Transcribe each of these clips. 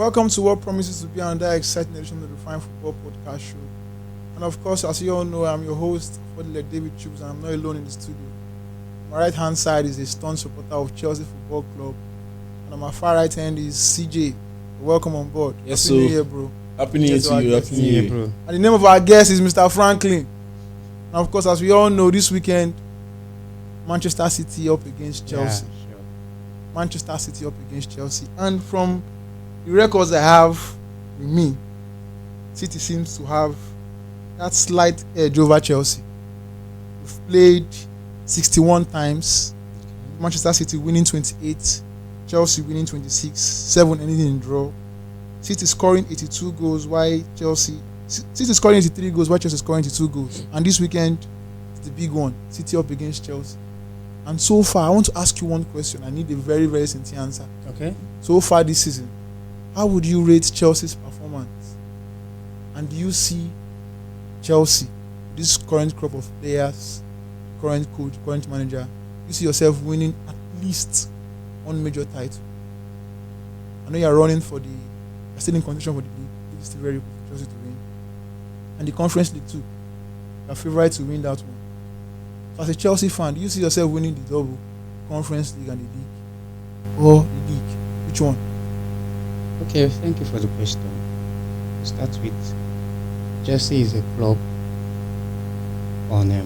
Welcome to what promises to be another exciting edition of the Fine Football Podcast Show. And of course, as you all know, I'm your host, Fodilek David Chubes, and I'm not alone in the studio. My right hand side is a staunch supporter of Chelsea Football Club, and on my far right hand is CJ. Welcome on board. Yes, Happy New Year, bro. Happy New Year to you. Happy New Year, bro. And the name of our guest is Mr. Franklin. And of course, as we all know, this weekend, Manchester City up against Chelsea. Yeah, sure. Manchester City up against Chelsea. And from the records I have with me, City seems to have that slight edge over Chelsea. We've played 61 times. Manchester City winning 28, Chelsea winning 26, 7 anything in draw. City scoring 82 goals, while City scoring 83 goals, while Chelsea scoring 82 goals. And this weekend, it's the big one, City up against Chelsea. And so far, I want to ask you one question. I need a very, very sincere answer. Okay. So far this season, how would you rate Chelsea's performance? And do you see Chelsea, this current crop of players, current coach, current manager, you see yourself winning at least one major title? I know you're running for you're still in contention for the league. It's still very good for Chelsea to win. And the Conference League too. You're favourite to win that one. So as a Chelsea fan, do you see yourself winning the double, Conference League and the league? Or the league? Which one? Okay, thank you for the question. To start with, Chelsea is a club on a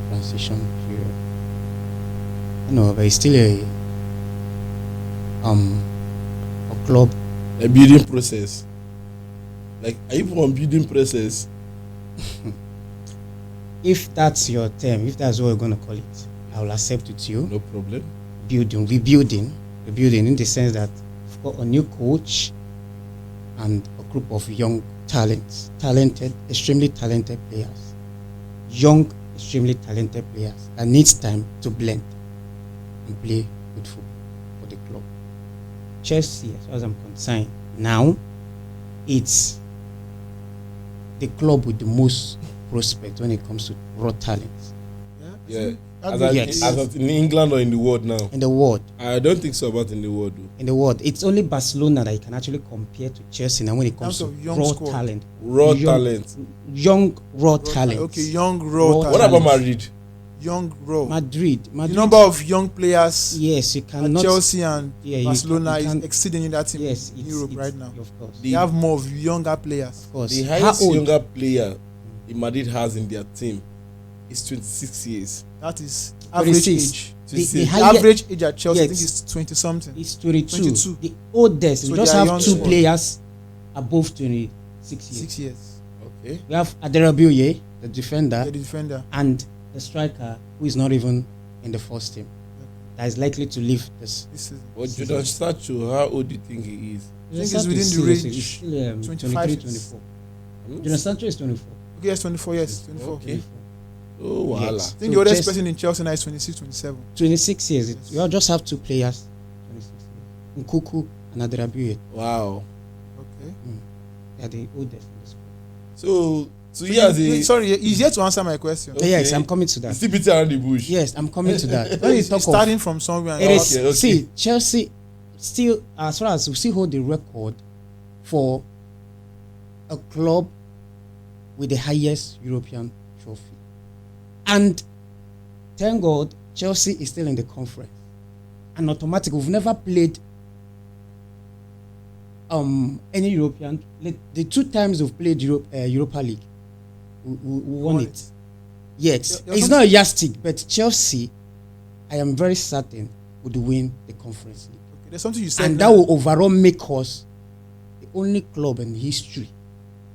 transition period. But it's still a club. A building process. Like, are you from building process? If that's your term, if that's what we're going to call it, I will accept it to you. No problem. Rebuilding in the sense that we've got a new coach and a group of young extremely talented players. Young, extremely talented players that needs time to blend and play good football for the club. Chelsea, as far as I'm concerned, now it's the club with the most prospect when it comes to raw talent. Yeah. Yes. As in England or in the world now? In the world. I don't think so about in the world, though. In the world. It's only Barcelona that you can actually compare to Chelsea now when it comes to raw squad. talent. Young Raw talent. Okay, young raw talent. What about Madrid? Young raw. Madrid. The number of young players yes, you at cannot. Chelsea and Barcelona you is exceeding that team in Europe right now. Of course. They have more of younger players. Of course. The highest younger player in Madrid has in their team is 26 years. That is average age. The average age at Chelsea, yes, I think, is 20 something. It's 22. The oldest, So we just they are have young two squad. players above 26 years. 6 years. Okay. We have Aderabioye, the defender, The defender. and the striker who is not even in the first team. That is likely to leave this. This season. But Jordan Sancho, how old do you think he is? I think it's within the range. He's still 25 23, years. 24. Jordan Sancho is 24. Okay, yes, 24 years. 24. Okay. Oh, wahala. Yes. I think So the oldest just person in Chelsea now is 26, 27. 26 years. Yes. You all just have two players. 26 years. Nkuku and Aderabioye. Wow. Okay. They are the oldest in the squad. So years. Sorry, he's yet to answer my question. Okay. Yes, I'm coming to that. Still beating around the bush. Yes, I'm coming to that. When you He's talk of starting from somewhere. And it is Okay. see Chelsea still, as far as we still hold the record for a club with the highest European trophy, and thank God Chelsea is still in the conference, and automatically we've never played any European. The two times we've played Europa League, we won it. Yet it's not a yardstick, but Chelsea, I am very certain, would win the conference league. Okay, there's something you said. And now. that will overall make us the only club in history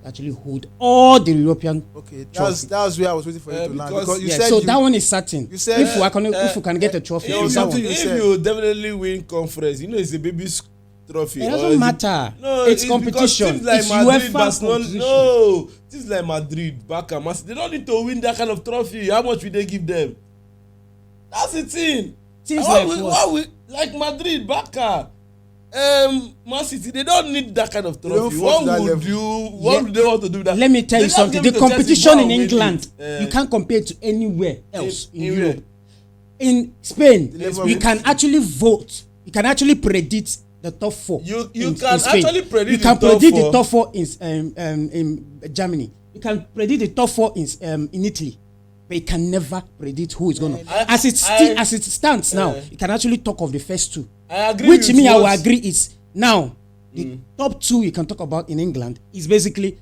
that actually hold all the European. Okay, trophy. that's where I was waiting for you to land. Because you Yeah, said so you, that one is certain. you said, if we can get a trophy, there was that something one. you If said. you definitely win conference, it's a baby's trophy. It Or doesn't is matter. No, it's because competition. teams like It's Madrid, UEFA Barcelona. competition. No, teams like Madrid, Barca, they don't need to win that kind of trophy. How much will they give them? That's the thing. Teams like like Madrid, Barca, Man City, they don't need that kind of They don't trophy. fall to What that would level. you? What would they want to do that? Let me tell They you just something. give The it to Chelsea, competition go in and win England, it. you can't compare it to anywhere else in in Europe. In Spain, The level we of- can actually vote. We can actually predict the top 4. You in can Spain. actually predict you can the top predict 4. the top 4 in Germany. You can predict the top 4 in Italy. But you can never predict who is going to. As it stands now, you can actually talk of the first 2. I agree. Which me, I will agree is now the top 2 you can talk about in England is basically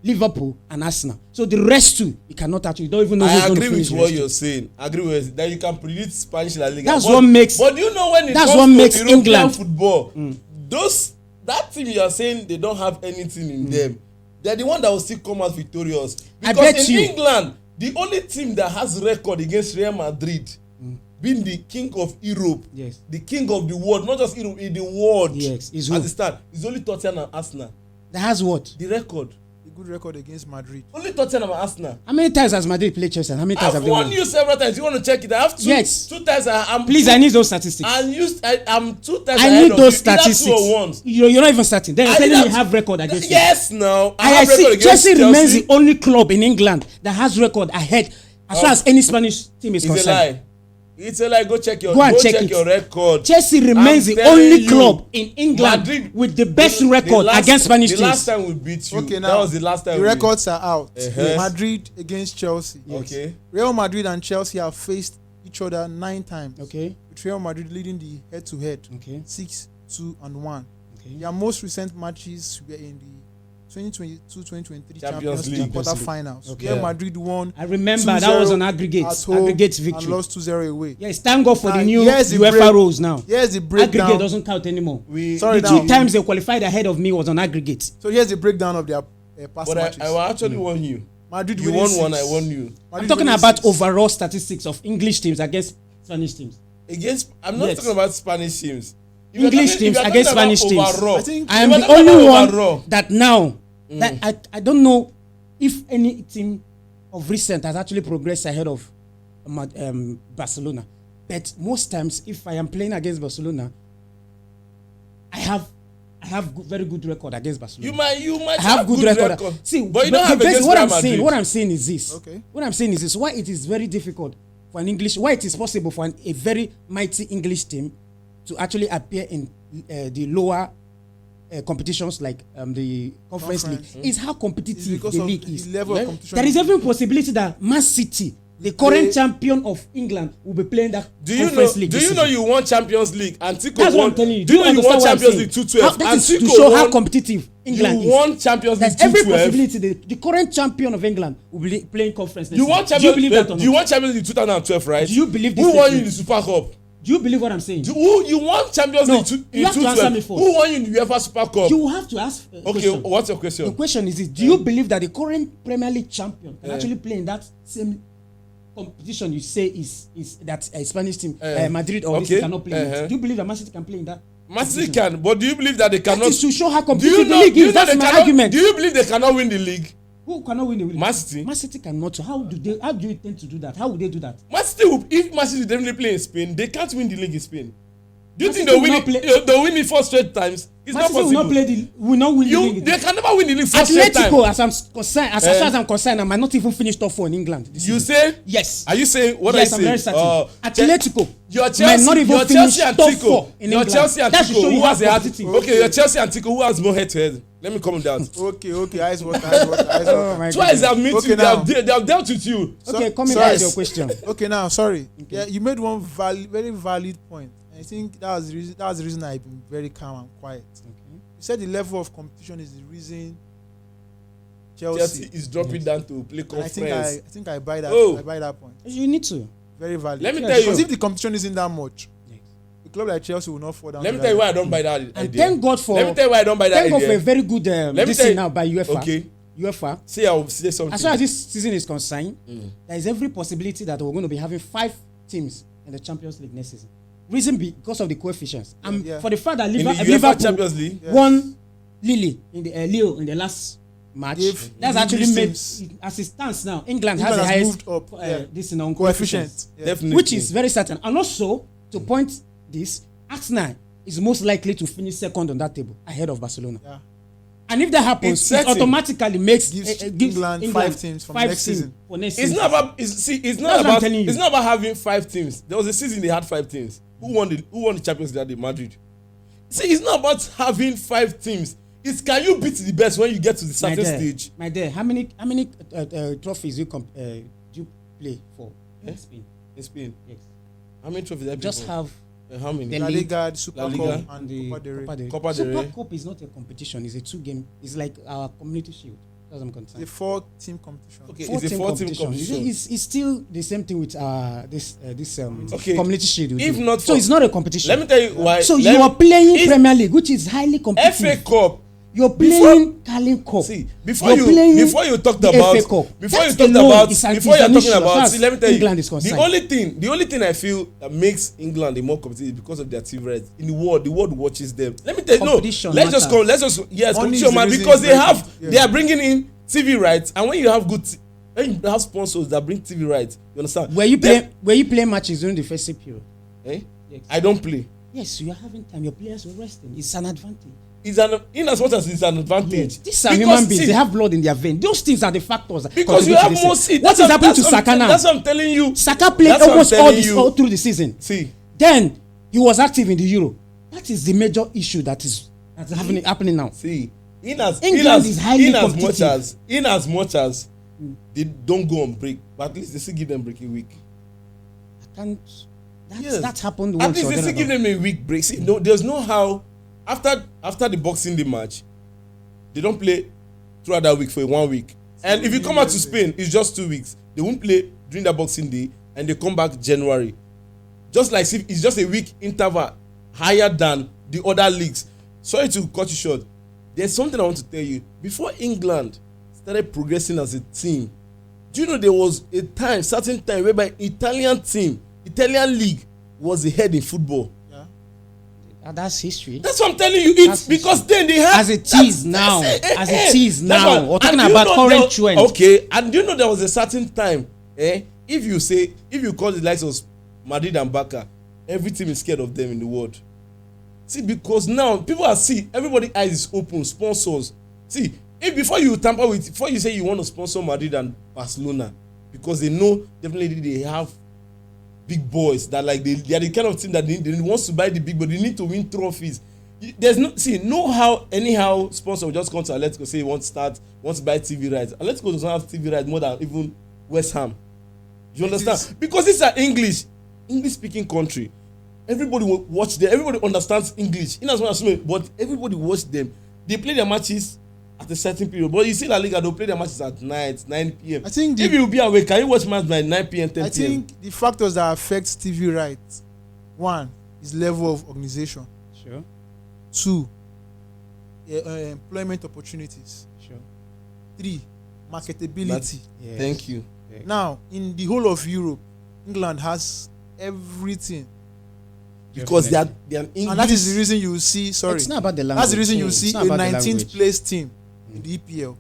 Liverpool and Arsenal. So the rest 2 you cannot actually, you don't even know who's going to finish. I agree with what you're saying. I agree with that. You can predict Spanish La Liga. That's what makes. But you know when it that's comes what to makes European England football, that team you are saying they don't have anything in them. They're the one that will still come out victorious. Because in England, the only team that has record against Real Madrid, being the king of Europe, the king of the world, not just Europe, in the world, is at the start, is only Tottenham and Arsenal. That has what? The record. A good record against Madrid. Only Tottenham and Arsenal. How many times has Madrid played Chelsea? How many times have they won? I've won you several times. You want to check it? I have 2 times. I need those statistics. I'm 2 times I ahead need of those you. statistics. You're not even starting. Then you're telling me you have record against you. Yes, no. I see Chelsea remains the only club in England that has record ahead as far as any Spanish team is concerned. It's a lie. Go check your record. Chelsea remains the only club in England Madrid, with the best record against Spanish teams. The last time we beat you, okay, now, that was the last time. The records are out. Madrid against Chelsea. Okay. Real Madrid and Chelsea have faced each other 9 times. Okay. With Real Madrid leading the head-to-head. Okay. 6-2-1. Okay. Their most recent matches were in the 2022-2023 Champions League League quarterfinals. Okay. Real Madrid won. I remember that was an aggregate victory. And lost 2-0 away. Yes, thank God for the new UEFA rules now. Here's the breakdown. Aggregate doesn't count anymore. Sorry, the 2 times they qualified ahead of me was on aggregate. So here's the breakdown of their past matches. I will actually won you. Madrid you won 1, I won you. I'm talking about overall statistics of English teams against Spanish teams. I'm not talking about Spanish teams. English teams against Spanish teams. I am the only one that now that I don't know if any team of recent has actually progressed ahead of Barcelona. But most times, if I am playing against Barcelona, I have very good record against Barcelona. You might have good record. See, but you don't have against Real Madrid. What I'm saying is this. Okay. What I'm saying is this. Why it is very difficult for an English. Why it is possible for a very mighty English team to actually appear in the lower competitions like the Conference League is how competitive the league is. There is every possibility that Man City, the current champion of England, will be playing that Conference League. Do you know you won Champions League? Antico That's won. what I'm telling you. Do you know you won Champions League 2-12? That is to show how competitive England is. You won Champions League 2-12. There's every possibility the current champion of England will be playing Conference League. You won Champions League. You won Champions League 2012, right? Do you believe this? Who won you in the Super Cup? Do you believe what I'm saying? You won Champions League in 2012. Who won you in the UEFA Super Cup? You have to ask a question. What's your question? The question is this: do you believe that the current Premier League champion can actually play in that same competition you say is that a Spanish team, Madrid or this cannot play in it? Do you believe that Man City can play in that? Man City can, but do you believe that they cannot? That is to show how competitive the league is. That's my argument. Do you believe they cannot win the league? Who cannot win the league? Man City. Man City cannot. So how do you intend to do that? How would they do that? Man City, if Man City definitely play in Spain, they can't win the league in Spain. Do you think they'll win it 4 straight times? It's not possible. Will not win the league. They can never win the league 4 straight times. Atletico, as far as I'm concerned, I might not even finish top 4 in England. You say? Yes. Are you saying what yes, I say? Yes, I'm very certain. Atletico might not even finish top 4 in England. Your Chelsea and Tico, who has a attitude? Okay, your Chelsea and Tico, who has more head-to-head? Let me comment that. Okay, eyes water. Twice I've met you, they have dealt with you. Okay, coming back to your question. Okay, now, sorry. Okay. Yeah, you made one very valid point. I think that was the reason I've been very calm and quiet. Okay. You said the level of competition is the reason Chelsea is dropping down to play conference. I think I buy that. I buy that point. You need to. Very valid. Let me tell you, because if the competition isn't that much, a club like Chelsea will not fall down. Let me tell you why I don't buy that idea. And thank God for. Let me tell you why I don't buy that idea. Thank God for a very good decision now by UEFA. Okay. UEFA. Say I'll say something. As far as this season is concerned, there is every possibility that we're going to be having 5 teams in the Champions League next season. Reason because of the coefficients. For the fact that Liverpool Champions League won Lille in the Lille in the last match. That's actually made, as it stands now, England has the highest up, this in coefficient, definitely, which is very certain. And also to point this, Arsenal is most likely to finish second on that table ahead of Barcelona. Yeah. And if that happens, it automatically gives England 5 teams for next season. It's not about having 5 teams. There was a season they had 5 teams. Who won the Champions League? Madrid. See, it's not about having 5 teams. It's can you beat the best when you get to the certain stage. My dear, how many trophies do you play for in Spain? In Spain, Yes. how many trophies? Just have how many? the La league, Liga, the Super La Liga, Cup, and the Copa del Rey. Copa del Super Rey. Cup is not a competition. It's a 2-game. It's like our community shield. As I'm concerned. The 4-team competition. Okay, it's a 4-team competition. It's still the same thing with this Okay. community shield. we If do. not so for- it's not a competition. Let me tell you why. So you are playing Premier League, which is highly FA competitive. Cup. You're playing Carling Cup. See, You're playing before you talked the about FA Cup. before you That talked alone about is before an you're issue talking as about far see, let me tell England is you concerned. the only thing I feel that makes England a more competitive is because of their TV rights in the world watches them. Let me tell you, Competition let's just matters. go let's just yes Money is competition the man reason because it's very good. they are bringing in TV rights, and when you have when you have sponsors that bring TV rights, you understand? Were you playing matches during the festive period? Eh? Yes. I don't play. Yes, you are having time. Your players were resting. It's an advantage. It's in as much as it's an advantage. Yes. These are Because, human beings. see, They have blood in their veins. Those things are the factors. because you contribute to have this more thing. seat. What is happening to Saka now? That's what I'm telling you. Saka played That's what I'm almost telling you. all through the season. See, Then he was active in the Euro. That is the major issue that's happening now. see, England is highly competitive. in as much as they don't go on break, but at least they still give them break a week. That happened At once. least or they the still other. give them a week break. See, no, there's no how after the Boxing Day match, they don't play throughout that week for 1 week. And if you come out to Spain, it's just 2 weeks. They won't play during that Boxing Day, and they come back January. Just like if it's just a week interval higher than the other leagues. Sorry to cut you short. There's something I want to tell you. Before England started progressing as a team, do you know there was a certain time whereby Italian league was ahead in football? That's history. That's what I'm telling you. It's because then they have as it is now. We're talking about current trend. Okay, and do you know there was a certain time, if you call the likes of Madrid and Barca, every team is scared of them in the world. See, because now everybody eyes is open, sponsors. See, before you say you want to sponsor Madrid and Barcelona, because they know definitely they have big boys that like they are the kind of team that they wants to buy the big, but they need to win trophies. There's anyhow sponsor will just come to Atletico say wants to buy TV rights. Atletico doesn't have TV rights more than even West Ham. You understand? Because this is an English speaking country. Everybody will watch them. Everybody understands English. In as much as but everybody watch them. They play their matches at a certain period. But you see La Liga, they'll play their matches at night, 9 p.m. I think if you'll be awake, can you watch match by 9 p.m., 10 p.m.? I think the factors that affect TV rights, 1 is level of organization. Sure. 2, employment opportunities. Sure. 3, marketability. Yes. Thank you. Now, in the whole of Europe, England has everything. Because they are English. And that is the reason you see, It's not about the language. that's the reason you see It's a not about the 19th language. place team in the EPL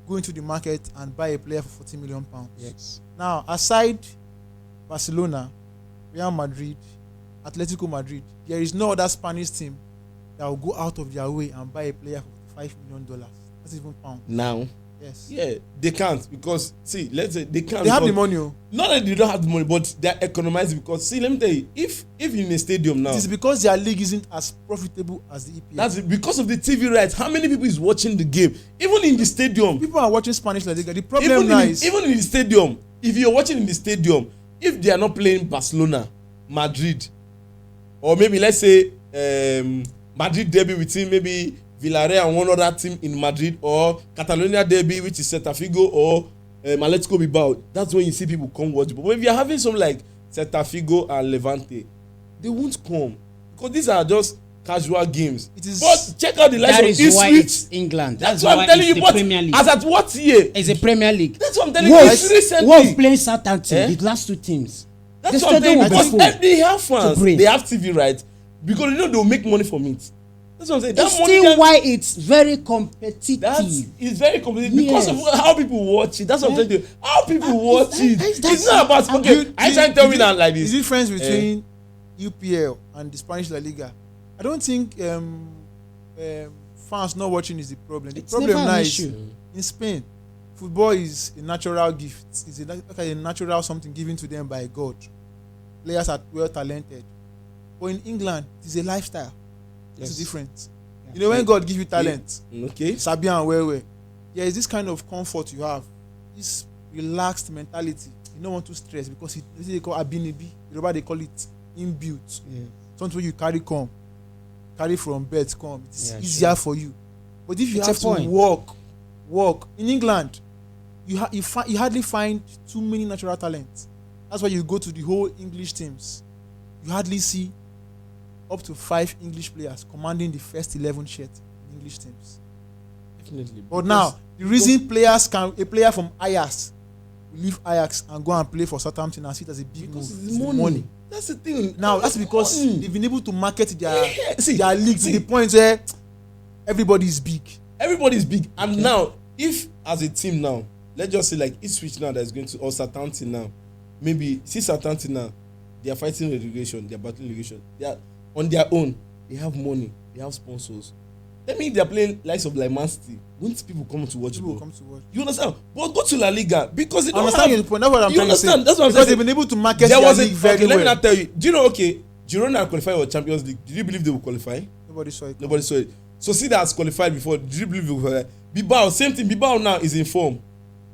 go into the market and buy a player for 40 million pounds. Yes. Now, aside Barcelona, Real Madrid, Atletico Madrid, there is no other Spanish team that will go out of their way and buy a player for $5 million. That's even pounds. Now, Yes. yeah, they can't because see, let's say they can't. They have the because- money. Oh. Not that they don't have the money, but they are economizing because see, let me tell you, if in a stadium now, It is because their league isn't as profitable as the EPL. that's because of the TV rights. How many people is watching the game? Even in the stadium, People are watching Spanish La Liga. The problem now is even in the stadium, if you're watching in the stadium, if they are not playing Barcelona, Madrid, or maybe let's say Madrid derby between maybe Villarreal and one other team in Madrid, or Catalonia derby which is Celta Figo or Atletico Bilbao, that's when you see people come watch. But if you're having some like Celta Figo and Levante, they won't come because these are just casual games. It is- But check out the likes That of is why Ipswich. it's England. That's That's what why I'm telling it's you. the But Premier League. as at what year? It's a Premier League. That's what I'm telling you. It's recently. Wolves playing Southampton, Eh? the last 2 teams. That's The what I'm stadium saying. will be Because full. they have fans, To bring. they have TV rights because they know they'll make money from it. That's what I'm saying. That It's money still can- why it's very competitive. it's very competitive because of Yes. how people watch it. That's what I'm telling you. How people watch it. that's- It's not about okay. I try to tell me that like The this. difference between UPL and the Spanish La Liga, I don't think fans not watching is the problem. The It's problem never an now is issue. in Spain, football is a natural gift. It's a natural something given to them by God. Players are well talented. But in England, it is a lifestyle. It's different. Yeah. You know, when God give you talent, Okay. Sabian where there is this kind of comfort you have, this relaxed mentality. You don't want to stress because they call abinibi. Yoruba they call it inbuilt. Yeah. Something you carry from bed come. It's easier for you. But if you It's have a to point. work in England, you hardly find too many natural talents. That's why you go to the whole English teams. You hardly see up to 5 English players commanding the first 11 shirt in English teams. Definitely. But now, the reason a player from Ajax will leave Ajax and go and play for Southampton and see it as a big move. Because It's it's the money. That's the thing. Now, that's because they've been able to market their league to see. the point where everybody is big. Everybody's big. And now, if as a team now, let's just say like Ipswich now that's going to, or Southampton now, maybe see Southampton now, they are fighting relegation, they are battling relegation. They are on their own. They have money. They have sponsors. That means they are playing likes of like Man City. Won't people come to watch People ball? come to watch. You understand? But go to La Liga because they I don't understand have. your point. That's what I'm You trying to say. understand? That's what I'm Because saying. they've been able to market There their was a league very okay. Let me well. not tell you. Do you know? Okay, Girona qualified for Champions League. Did you believe they will qualify? Nobody saw it. Nobody saw it. So see that has qualified before. Did you believe they will qualify? Bilbao, same thing. Bilbao now is in form,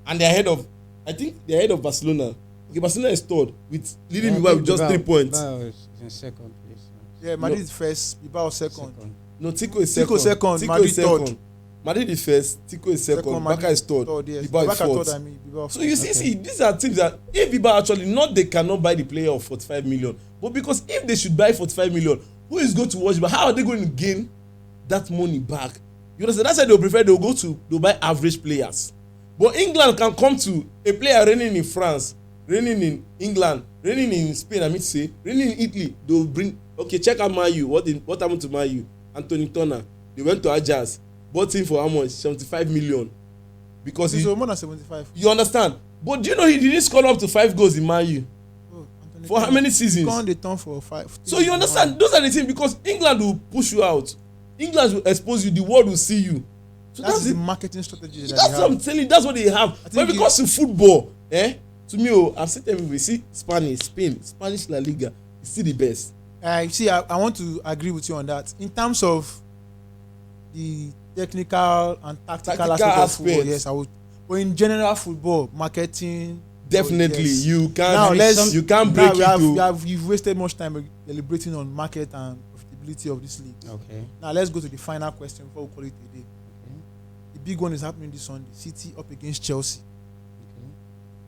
and they're ahead of. I think they're ahead of Barcelona. Okay, Barcelona is third with leading Bilbao with just 3 points. Bilbao is in second place. Yeah, Madrid is first, Bilbao second. No, Tico is second. Tico second, Tico Madrid is second. third. Madrid is first. Tico is second. Barca is third. Yes. Bilbao is Barca fourth. third, Bilbao So fourth. you see, these are teams that if Bilbao actually not they cannot buy the player of 45 million, but because if they should buy 45 million, who is going to watch? But how are they going to gain that money back? You understand? That's why they'll buy average players. But England can come to a player reigning in France, reigning in England, reigning in Spain. I mean to say, reigning in Italy. They'll bring check out Man U. What happened to Man U? Anthony Turner. They went to Ajax, bought him for how much? 75 million. Because He's more than 75. you understand? But do you know he didn't score up to 5 goals in Man U? Oh, Anthony For how Gordon. many seasons? Gone they turn for 5. So you understand? Those are the things because England will push you out. England will expose you. The world will see you. So That's the it. marketing strategy that That's they what have. I'm telling you. That's what they have. But think because in football, to me, I've seen everybody see Spanish La Liga is still the best. I want to agree with you on that. In terms of the technical and tactical aspect of football, aspect. yes, I would. But in general football, marketing, Definitely, yes. you can't. Now you can't break you've wasted much time deliberating on market and profitability of this league. Okay. Now let's go to the final question before we call it a day. Okay. The big one is happening this Sunday. City up against Chelsea. Okay.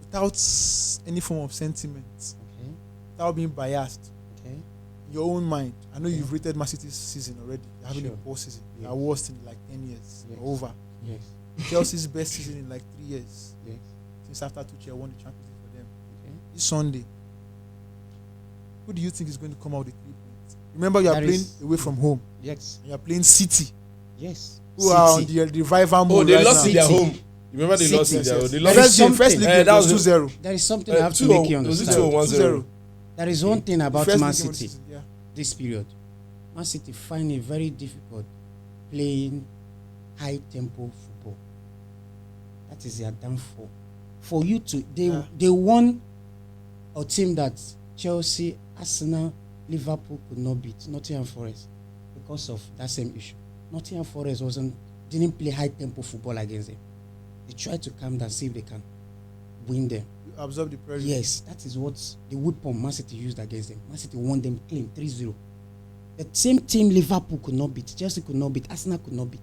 Without any form of sentiment, Okay. without being biased. Okay. In your own mind, I know you've rated Man City's season already. They're having Sure. a poor season. Yes. They're worst in like 10 years. Yes. They're over. Yes. Chelsea's best season in like 3 years. Yes. Since after Tuchel won the Champions League for them. Okay. This Sunday, who do you think is going to come out with 3 points? Remember, you are That playing is- away from home. Yes. And you are playing City, Yes. who are on the revival mode. Oh, they right lost now. in their City. home. You remember they lost in Yes, their yes. home. They The lost. There's first game, first something. league game That was was 2-0. There is something I have to 2-0. make you Was it understand. 2-1? 2-0. There is one thing about First Man league game of the City season, yeah. this period. Man City find it very difficult playing high tempo football. That is their downfall. For you to they won a team that Chelsea, Arsenal, Liverpool could not beat, Nottingham Forest, because of that same issue. Nottingham Forest didn't play high tempo football against them. They tried to calm down, see if they can win them. You absorb the pressure. Yes, that is what the wood pump Man City used against them. Man City won them clean 3-0. The same team Liverpool could not beat, Chelsea could not beat, Arsenal could not beat.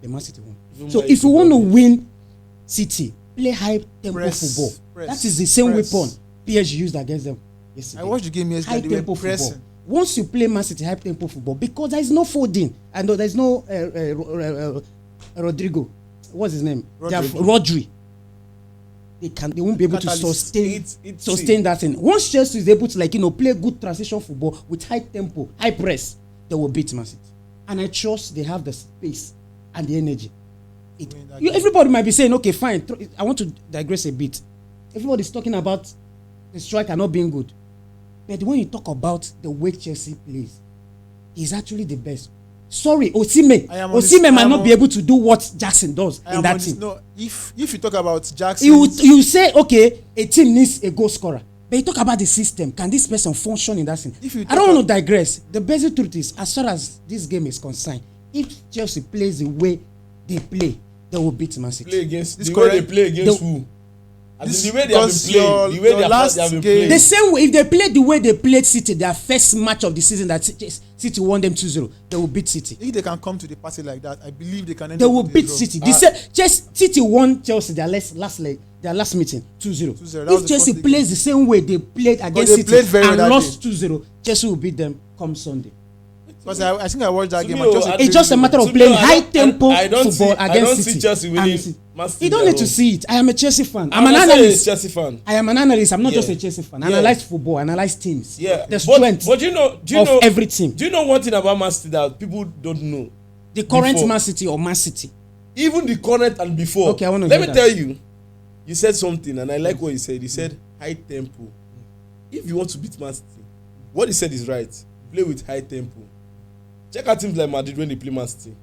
The Man City won. Even So Man if you City want to could not win City, play high tempo Press, football. press, That is the same press. weapon PSG used against them yesterday. I watched the game yesterday. High They were tempo pressing. football. Once you play Man City high tempo football, because there is no Foden and there is no Rodrigo, what's his name? Rodri. They won't be able to Catalyst. sustain that thing. Once Chelsea is able to play good transition football with high tempo, high press, they will beat Man City. And I trust they have the space and the energy. Everybody might be saying, okay, fine. I want to digress a bit. Everybody's talking about the striker not being good. But when you talk about the way Chelsea plays, he's actually the best. Sorry, Osimhen might not be able to do what Jackson does in that team. No, if you talk about Jackson, You say, okay, a team needs a goal scorer. But you talk about the system. Can this person function in that thing? If you I don't want to digress. The basic truth is, as far as this game is concerned, if Chelsea plays the way they play, they will beat Man City. Play against This the way they correct. play against The- who? As This- in the way they have been because playing, your- the way your they last have been game- playing. The same way, if they play the way they played City, their first match of the season that City won them 2-0, they will beat City. If they can come to the party like that, I believe they can end They up will with a beat draw. City. City won Chelsea their last leg, their last meeting 2-0. 2-0. That was If the Chelsea first plays the same way they played against they City played very well and that lost day. 2-0, Chelsea will beat them come Sunday. Because I think I watched that To game. me, and Chelsea I- played It's just a really matter well. of playing high tempo I don't football see, I against don't City. see Chelsea And winning. City. Man City You don't at need to home. see it. I am a Chelsea fan. I'm I'm an not saying analyst. a Chelsea fan. I am an analyst. I'm not Yeah. just a Chelsea fan. I Yeah. analyze football, analyze teams. Yeah, The strength but do you of know every team. Do you know one thing about Man City that people don't know? The current Before. Man City or Man City. Even the current and before. Okay, I wanna Let hear me that. tell you. You said something, and I like what you said. You said high tempo. If you want to beat Man City, what he said is right. Play with high tempo. Check out teams like Madrid when they play Man City.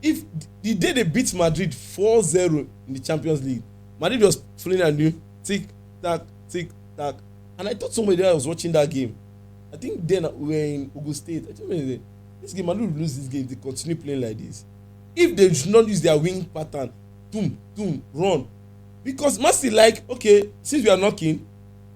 If the day they beat Madrid 4-0 in the Champions League, Madrid was following a new tick tack, and I thought somebody that was watching that game. I think then we were in Ogun State. I told me this game, Madrid will lose this game if they continue playing like this. If they should not use their wing pattern, boom, run. Because Man City like, okay, since we are knocking,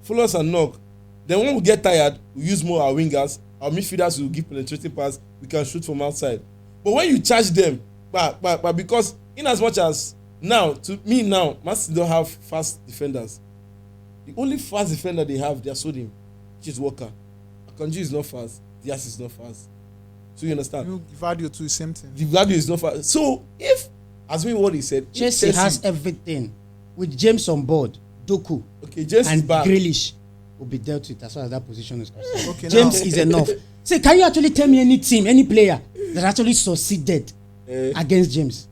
follow us and knock. Then when we get tired, we use more our wingers. Our midfielders will give penetrating pass. We can shoot from outside. But when you charge them, but because in as much as now, to me now, Man City don't have fast defenders. The only fast defender they have, they are Sodim, which is Walker. Akanji is not fast. Diaz is not fast. So you understand? Vardy too, same thing. The value is not fast. So if, as me what he said, if Chelsea has everything. With James on board, Doku, okay, James is and back. Grealish will be dealt with as far as that position is concerned. Okay, James now- is enough. Say, can you actually tell me any team, any player that actually succeeded against James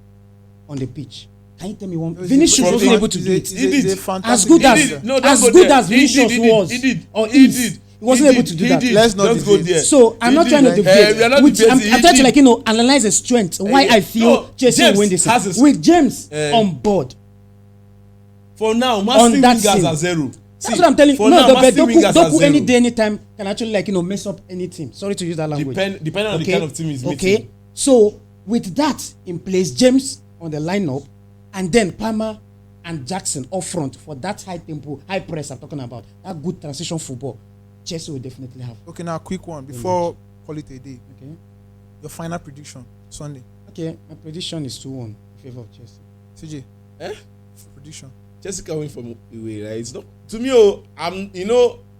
on the pitch? Can you tell me one? Vinicius from wasn't the- able to do it. He did. As good He did. No, don't as go good there. as He Vinicius did. was, He did. or He is, did. he wasn't He able did. to do He that. did. Let's not Don't go debate. there. So I'm He not did. trying to debate. We are not Which debating. I'm He trying to did. like analyze the strength. Why Yeah. I feel No, Chelsea James will win this has thing. his- With James on board. For now, Man On City that wingers team. are zero. That's what I'm telling you. For No, now, Man but City wingers are Doku any zero. day, anytime can actually mess up any team. Sorry to use that language. Depending on the kind of team he's meeting. Okay. So with that in place, James on the lineup, and then Palmer and Jackson up front for that high tempo, high press I'm talking about, that good transition football, Chelsea will definitely have. Okay, now quick one before call it a day. Okay. Your final prediction Sunday. Okay, my prediction is 2-1 in favor of Chelsea. CJ. Eh? Prediction. Chelsea can win from away, right? It's not to me.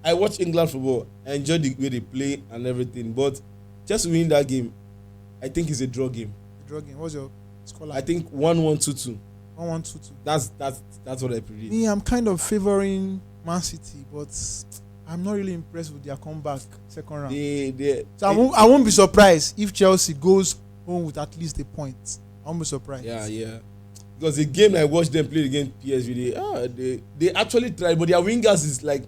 I watch England football. I enjoy the way they play and everything. But just winning that game, I think it's a draw game. Draw game. What's your score? I think 1-1, 2-2. 1-1, 2-2. That's what I predict. Me, I'm kind of favoring Man City, but I'm not really impressed with their comeback second round. So I won't be surprised if Chelsea goes home with at least a point. I won't be surprised. Yeah. Because the game I watched them play against PSV, they actually tried, but their wingers is like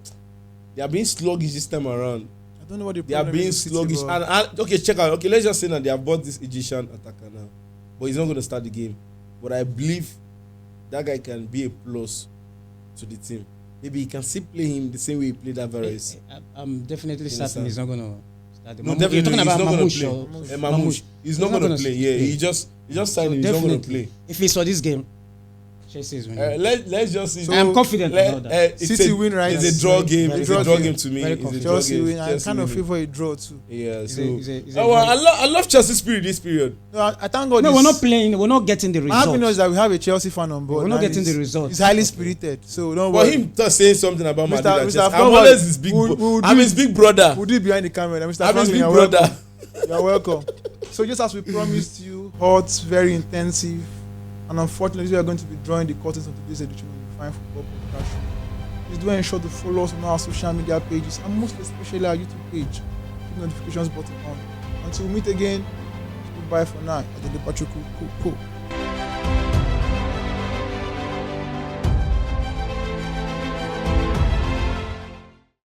they are being sluggish this time around. I don't know what the They are problem being is with sluggish. City, but And okay, check out. Okay, let's just say that they have bought this Egyptian attacker now, but he's not going to start the game. But I believe that guy can be a plus to the team. Maybe he can still play him the same way he played Alvarez. I'm definitely certain he's not going to start the No, You're definitely talking he's about not going Mamouche to or play. Mamouche. He's not going to play. Yeah, he just signed him. He's not going to play. If it's for this game, Chelsea is winning. Let's just see. I am confident about that. City win, right? It's a draw game. Very It's a draw game to me. Very It's a confident. draw Chelsea game. win. I Chelsea kind of winning. favor a draw too. Yeah, so Is a I love Chelsea spirit this period. No, I thank God. No, we're not playing. We're not getting the My happiness is results. that we have a Chelsea fan on board. We're not and getting he's- the results. He's highly spirited, so don't But worry. him just saying something about Mr. Madrid. Mr. I'm Flowers, always his big. we'll I'm do his it. big brother. We'll do it behind the camera. Mr. I'm his Franklin, big you're brother. welcome. You're welcome. So just as we promised you, hot, very intensive, and unfortunately we are going to be drawing the curtains of today's edition of the Fine Football Podcast. Please do ensure to follow us on our social media pages and most especially our YouTube page. Keep the notifications button on. Until we meet again, goodbye for now. I did the Patrick Cool.